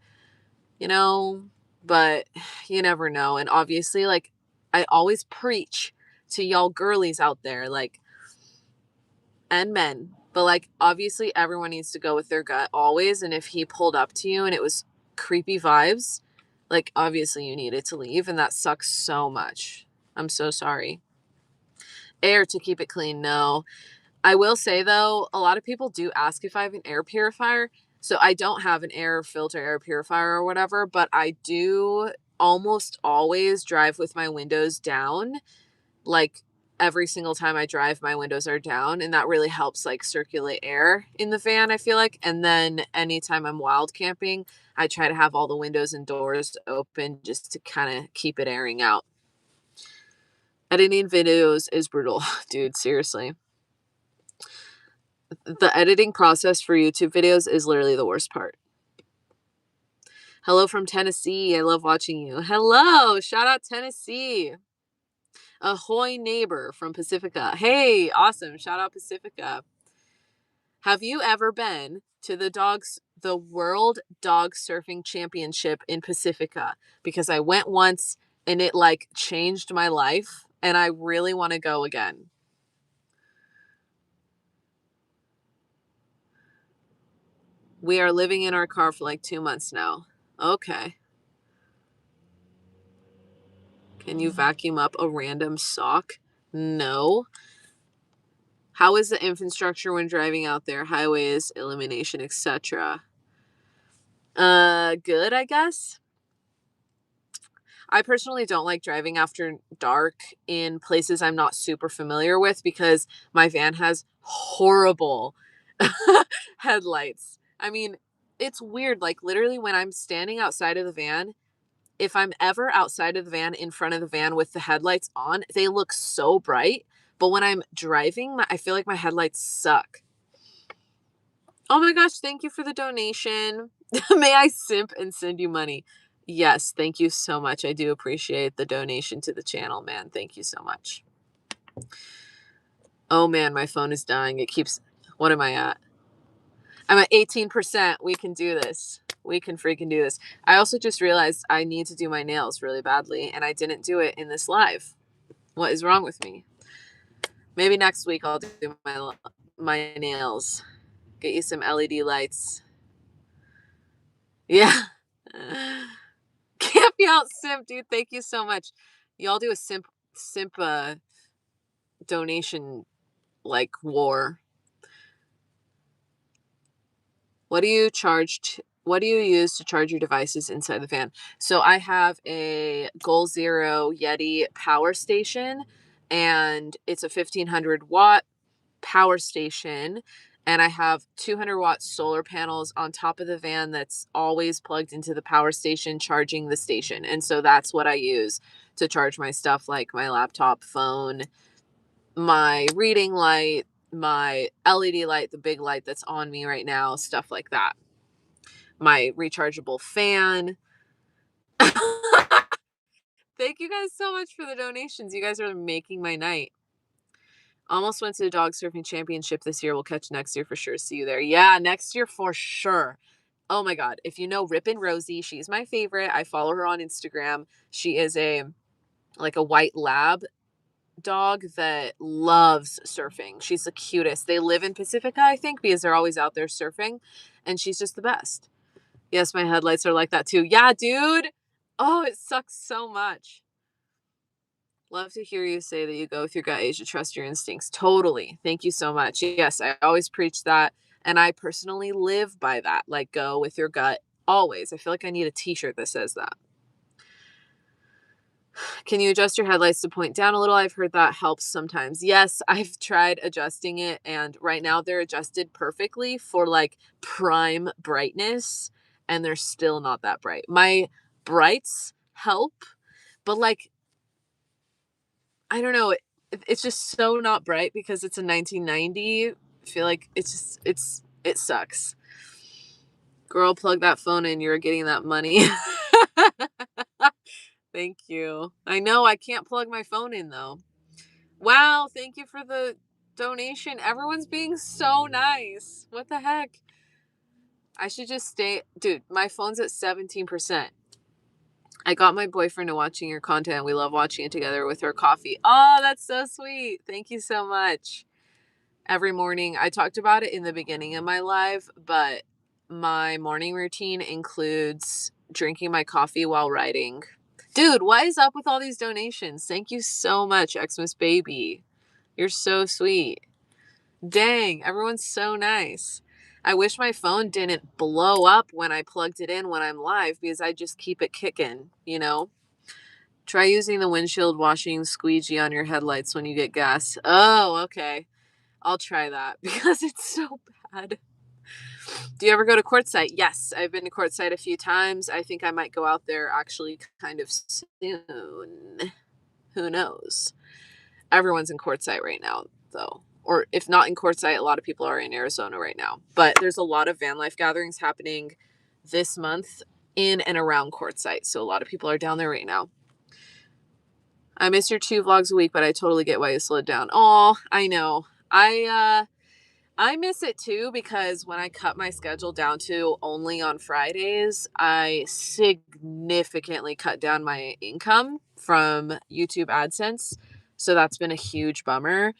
you know? But you never know. And obviously, like, I always preach to y'all girlies out there, like, and men, but like, obviously, everyone needs to go with their gut always. And if he pulled up to you and it was creepy vibes, like, obviously, you needed to leave. And that sucks so much. I'm so sorry. Air to keep it clean. No. I will say, though, a lot of people do ask if I have an air purifier. So I don't have an air filter, air purifier or whatever, but I do almost always drive with my windows down. Like every single time I drive, my windows are down, and that really helps like circulate air in the van, I feel like. And then anytime I'm wild camping, I try to have all the windows and doors open just to kind of keep it airing out. Editing videos is brutal, dude, seriously. The editing process for YouTube videos is literally the worst part. Hello from Tennessee. I love watching you. Hello. Shout out Tennessee. Ahoy neighbor from Pacifica. Hey, awesome. Shout out Pacifica. Have you ever been to the World Dog Surfing Championship in Pacifica? Because I went once and it like changed my life and I really want to go again. We are living in our car for like 2 months now. Okay. Can you vacuum up a random sock? No. How is the infrastructure when driving out there? Highways, illumination, etc. Good, I guess. I personally don't like driving after dark in places I'm not super familiar with because my van has horrible headlights. I mean, it's weird. Like, literally, when I'm standing outside of the van, if I'm ever outside of the van, in front of the van with the headlights on, they look so bright. But when I'm driving, I feel like my headlights suck. Oh my gosh, thank you for the donation. May I simp and send you money? Yes, thank you so much. I do appreciate the donation to the channel, man. Thank you so much. Oh man, my phone is dying. It keeps. What am I at? I'm at 18%. We can do this. We can freaking do this. I also just realized I need to do my nails really badly, and I didn't do it in this live. What is wrong with me? Maybe next week I'll do my nails. Get you some LED lights. Yeah. Camp you out, simp, dude. Thank you so much. Y'all do a simp donation like war. What do you use to charge your devices inside the van? So I have a Goal Zero Yeti power station, and it's a 1500 watt power station. And I have 200-watt solar panels on top of the van that's always plugged into the power station, charging the station. And so that's what I use to charge my stuff, like my laptop, phone, my reading light, my LED light, the big light that's on me right now, stuff like that. My rechargeable fan. Thank you guys so much for the donations. You guys are making my night. Almost went to the dog surfing championship this year. We'll catch next year for sure. See you there. Yeah, next year for sure. Oh my God. If you know Rippin' Rosie, she's my favorite. I follow her on Instagram. She is a white lab dog that loves surfing. She's the cutest. They live in Pacifica, I think, because they're always out there surfing, and she's just the best. Yes, my headlights are like that too. Yeah, dude. Oh, it sucks so much. Love to hear you say that you go with your gut age to trust your instincts. Totally. Thank you so much. Yes, I always preach that. And I personally live by that. Like, go with your gut always. I feel like I need a t shirt that says that. Can you adjust your headlights to point down a little? I've heard that helps sometimes. Yes, I've tried adjusting it, and right now they're adjusted perfectly for like prime brightness, and they're still not that bright. My brights help, but like, I don't know, it's just so not bright because it's a 1990. I feel like it sucks. Girl, plug that phone in. You're getting that money. Thank you. I know I can't plug my phone in though. Wow, thank you for the donation. Everyone's being so nice. What the heck? I should just stay. Dude, my phone's at 17%. I got my boyfriend to watching your content. We love watching it together with our coffee. Oh, that's so sweet. Thank you so much. Every morning, I talked about it in the beginning of my live, but my morning routine includes drinking my coffee while writing. Dude, what is up with all these donations? Thank you so much, Xmas Baby. You're so sweet. Dang, everyone's so nice. I wish my phone didn't blow up when I plugged it in when I'm live because I just keep it kicking, you know? Try using the windshield washing squeegee on your headlights when you get gas. Oh, okay. I'll try that because it's so bad. Do you ever go to Quartzsite? Yes, I've been to Quartzsite a few times. I think I might go out there actually kind of soon. Who knows? Everyone's in Quartzsite right now, though. Or if not in Quartzsite, a lot of people are in Arizona right now. But there's a lot of van life gatherings happening this month in and around Quartzsite. So a lot of people are down there right now. I miss your 2 vlogs a week, but I totally get why you slowed down. Oh, I know. I miss it too because when I cut my schedule down to only on Fridays, I significantly cut down my income from YouTube AdSense. So that's been a huge bummer.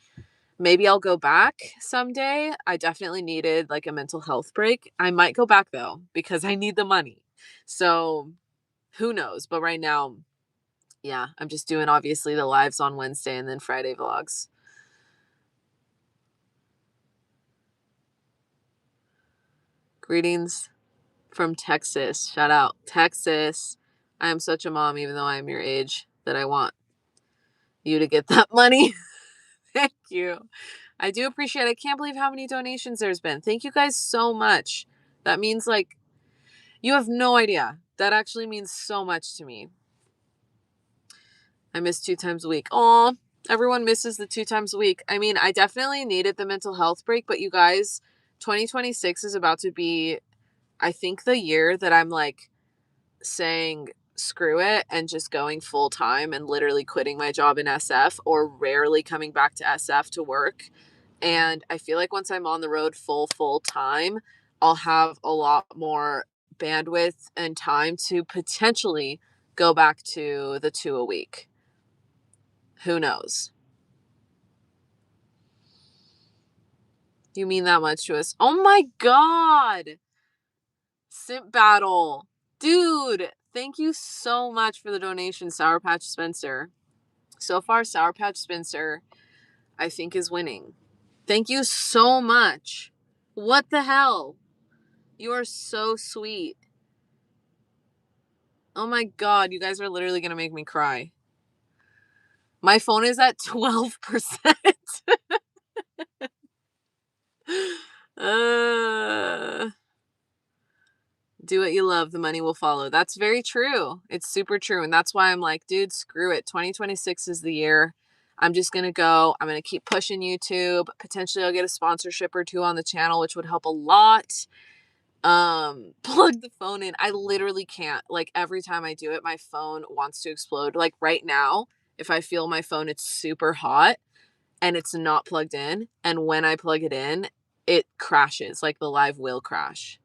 Maybe I'll go back someday. I definitely needed like a mental health break. I might go back though because I need the money. So who knows? But right now, yeah, I'm just doing obviously the lives on Wednesday and then Friday vlogs. Greetings from Texas. Shout out, Texas. I am such a mom, even though I am your age, that I want you to get that money. Thank you. I do appreciate it. I can't believe how many donations there's been. Thank you guys so much. That means like, you have no idea. That actually means so much to me. I miss 2 times a week. Aw, everyone misses the 2 times a week. I mean, I definitely needed the mental health break, but you guys, 2026 is about to be, I think, the year that I'm like saying screw it and just going full time and literally quitting my job in SF or rarely coming back to SF to work. And I feel like once I'm on the road full time, I'll have a lot more bandwidth and time to potentially go back to the 2 a week. Who knows? You mean that much to us? Oh my God. Simp battle. Dude, thank you so much for the donation, Sour Patch Spencer. So far, Sour Patch Spencer, I think, is winning. Thank you so much. What the hell? You are so sweet. Oh my God, you guys are literally going to make me cry. My phone is at 12%. uh, do what you love, the money will follow. That's very true. It's super true. And that's why I'm like, dude, screw it. 2026 is the year. I'm just going to go. I'm going to keep pushing YouTube. Potentially I'll get a sponsorship or two on the channel, which would help a lot. Plug the phone in. I literally can't. Like every time I do it, my phone wants to explode. Like right now, if I feel my phone, it's super hot and it's not plugged in. And when I plug it in, it crashes. Like the live will crash.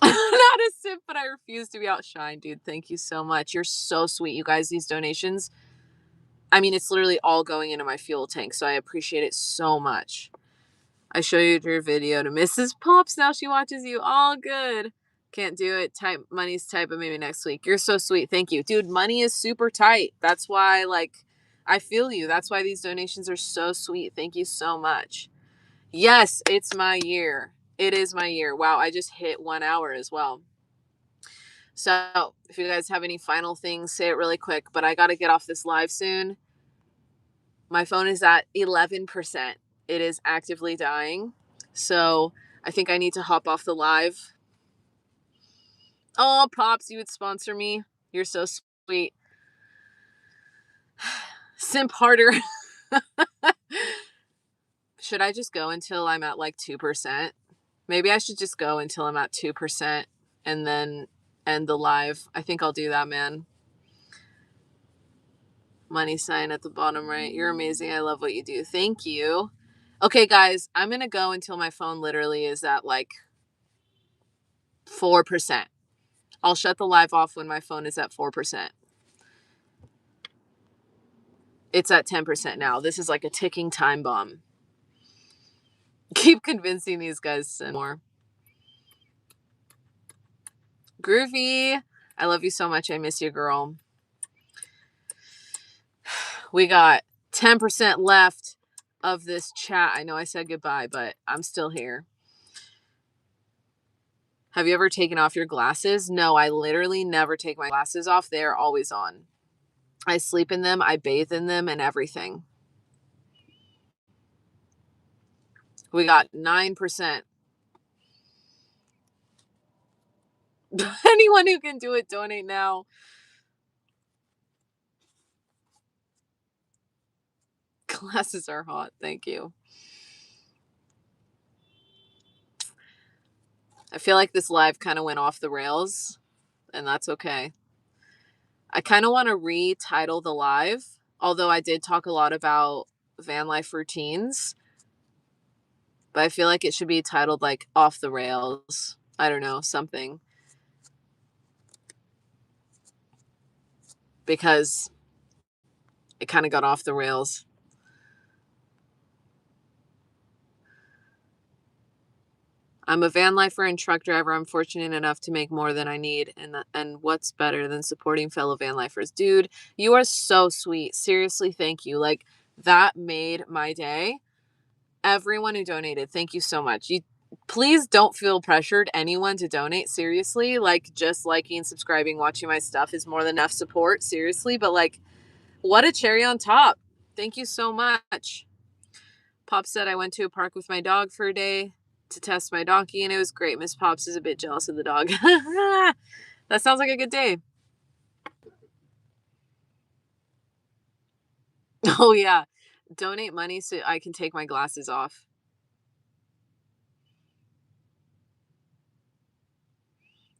Not a simp, but I refuse to be outshined, dude. Thank you so much. You're so sweet. You guys, these donations I mean, it's literally all going into my fuel tank, so I appreciate it so much. I show you your video to Mrs. Pops. Now she watches you. All good. Can't do it. Type money's tight, but maybe next week. You're so sweet. Thank you. Dude, money is super tight. That's why, like, I feel you. That's why these donations are so sweet. Thank you so much. Yes, it's my year. It is my year. Wow, I just hit 1 hour as well. So if you guys have any final things, say it really quick. But I got to get off this live soon. My phone is at 11%. It is actively dying. So I think I need to hop off the live. Oh, Pops, you would sponsor me. You're so sweet. Simp harder. Should I just go until I'm at like 2%? Maybe I should just go until I'm at 2% and then end the live. I think I'll do that, man. Money sign at the bottom right. You're amazing. I love what you do. Thank you. Okay, guys, I'm going to go until my phone literally is at like 4%. I'll shut the live off when my phone is at 4%. It's at 10% now. This is like a ticking time bomb. Keep convincing these guys to send more. Groovy. I love you so much. I miss you, girl. We got 10% left of this chat. I know I said goodbye, but I'm still here. Have you ever taken off your glasses? No, I literally never take my glasses off. They're always on. I sleep in them, I bathe in them, and everything. We got 9%. Anyone who can do it, donate now. Glasses are hot. Thank you. I feel like this live kind of went off the rails, and that's okay. I kind of want to retitle the live, although I did talk a lot about van life routines, but I feel like it should be titled like off the rails. I don't know, something. Because it kind of got off the rails. I'm a van lifer and truck driver. I'm fortunate enough to make more than I need. And what's better than supporting fellow van lifers? Dude, you are so sweet. Seriously, thank you. Like, that made my day. Everyone who donated, thank you so much. You please don't feel pressured, anyone, to donate. Seriously, like, just liking, subscribing, watching my stuff is more than enough support. Seriously, but like, what a cherry on top. Thank you so much. Pop said I went to a park with my dog for a day to test my donkey, and it was great. Miss Pops is a bit jealous of the dog. That sounds like a good day. Oh, yeah. Donate money so I can take my glasses off.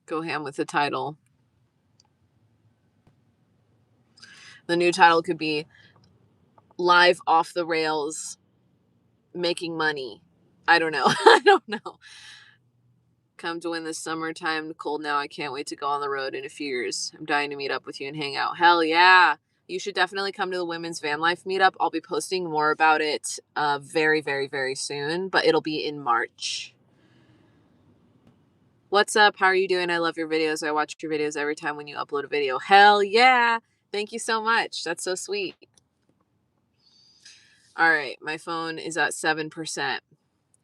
Go ham with the title. The new title could be Live Off the Rails Making Money. I don't know. I don't know. Come to win this summertime. Cold now. I can't wait to go on the road in a few years. I'm dying to meet up with you and hang out. Hell yeah. You should definitely come to the Women's Van Life meetup. I'll be posting more about it very, very, very soon, but it'll be in March. What's up? How are you doing? I love your videos. I watch your videos every time when you upload a video. Hell yeah. Thank you so much. That's so sweet. All right. My phone is at 7%.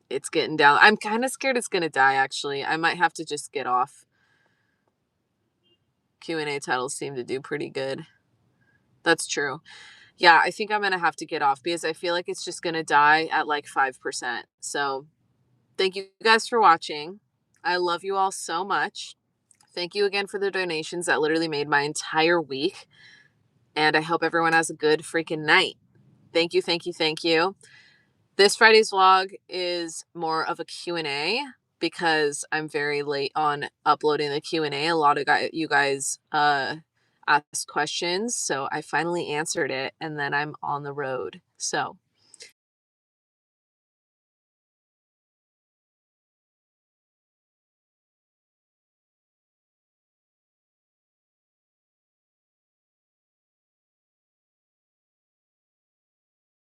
It's getting down. I'm kind of scared it's going to die, actually. I might have to just get off. Q&A titles seem to do pretty good. That's true. Yeah, I think I'm going to have to get off because I feel like it's just going to die at like 5%. So thank you guys for watching. I love you all so much. Thank you again for the donations. That literally made my entire week. And I hope everyone has a good freaking night. Thank you, thank you, thank you. This Friday's vlog is more of a Q&A because I'm very late on uploading the Q&A. A lot of you guys asked questions, so I finally answered it, and then I'm on the road. So